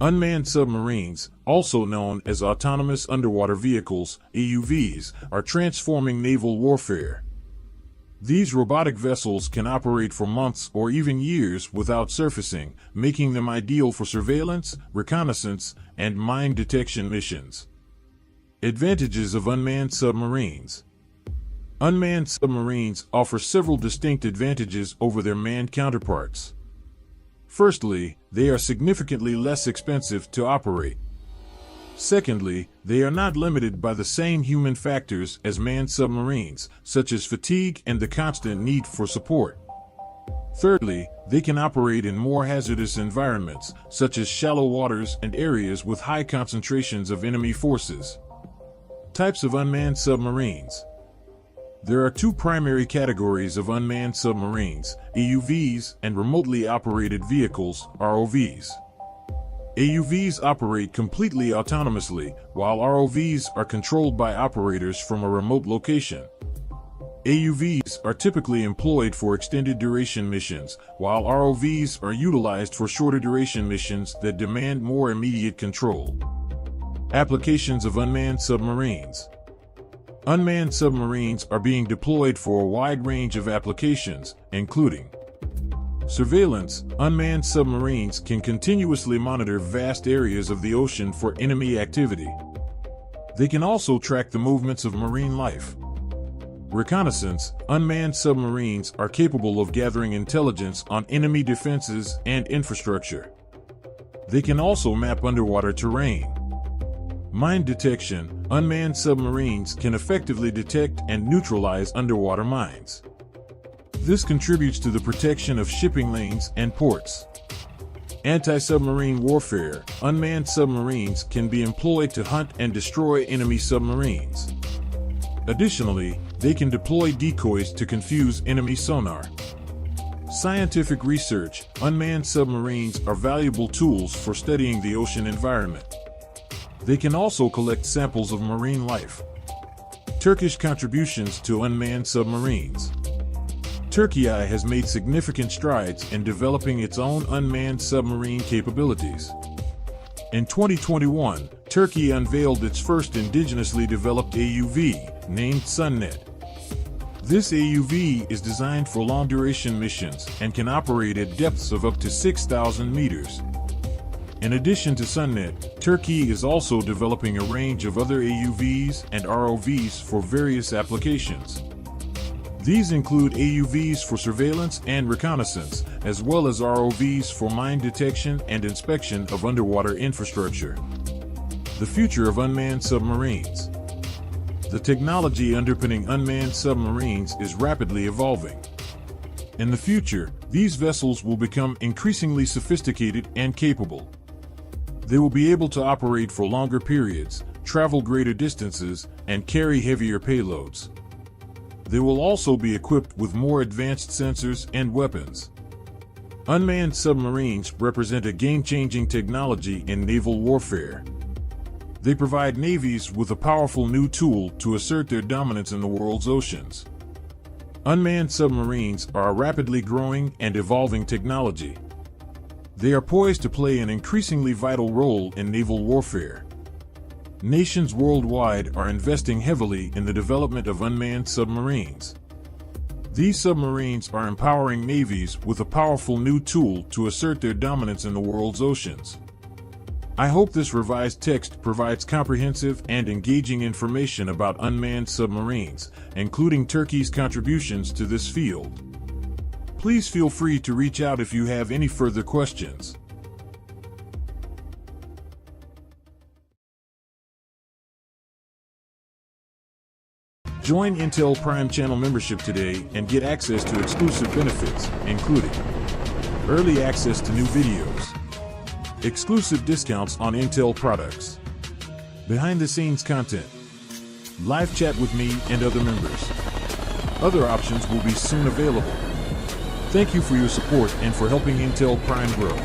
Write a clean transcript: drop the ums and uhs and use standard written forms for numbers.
Unmanned submarines, also known as autonomous underwater vehicles, AUVs, are transforming naval warfare. These robotic vessels can operate for months or even years without surfacing, making them ideal for surveillance, reconnaissance, and mine detection missions. Advantages of unmanned submarines. Unmanned submarines offer several distinct advantages over their manned counterparts. Firstly, they are significantly less expensive to operate. Secondly, they are not limited by the same human factors as manned submarines, such as fatigue and the constant need for support. Thirdly, they can operate in more hazardous environments, such as shallow waters and areas with high concentrations of enemy forces. Types of unmanned submarines. There are two primary categories of unmanned submarines, AUVs and remotely operated vehicles, ROVs. AUVs operate completely autonomously, while ROVs are controlled by operators from a remote location. AUVs are typically employed for extended duration missions, while ROVs are utilized for shorter duration missions that demand more immediate control. Applications of unmanned submarines. Unmanned submarines are being deployed for a wide range of applications, including surveillance. Unmanned submarines can continuously monitor vast areas of the ocean for enemy activity. They can also track the movements of marine life. Reconnaissance. Unmanned submarines are capable of gathering intelligence on enemy defenses and infrastructure. They can also map underwater terrain. Mine detection. Unmanned submarines can effectively detect and neutralize underwater mines. This contributes to the protection of shipping lanes and ports. Anti-submarine warfare. Unmanned submarines can be employed to hunt and destroy enemy submarines. Additionally, they can deploy decoys to confuse enemy sonar. Scientific research. Unmanned submarines are valuable tools for studying the ocean environment. They can also collect samples of marine life. Turkish contributions to unmanned submarines. Türkiye has made significant strides in developing its own unmanned submarine capabilities. In 2021, Turkey unveiled its first indigenously developed AUV, named Sunnet. This AUV is designed for long-duration missions and can operate at depths of up to 6,000 meters. In addition to Sunnet, Turkey is also developing a range of other AUVs and ROVs for various applications. These include AUVs for surveillance and reconnaissance, as well as ROVs for mine detection and inspection of underwater infrastructure. The future of unmanned submarines. The technology underpinning unmanned submarines is rapidly evolving. In the future, these vessels will become increasingly sophisticated and capable. They will be able to operate for longer periods, travel greater distances, and carry heavier payloads. They will also be equipped with more advanced sensors and weapons. Unmanned submarines represent a game-changing technology in naval warfare. They provide navies with a powerful new tool to assert their dominance in the world's oceans. Unmanned submarines are a rapidly growing and evolving technology. They are poised to play an increasingly vital role in naval warfare. Nations worldwide are investing heavily in the development of unmanned submarines. These submarines are empowering navies with a powerful new tool to assert their dominance in the world's oceans. I hope this revised text provides comprehensive and engaging information about unmanned submarines, including Turkey's contributions to this field. Please feel free to reach out if you have any further questions. Join Intel Prime channel membership today and get access to exclusive benefits, including early access to new videos, exclusive discounts on Intel products, behind-the-scenes content, live chat with me and other members. Other options will be soon available. Thank you for your support and for helping Intel Prime grow.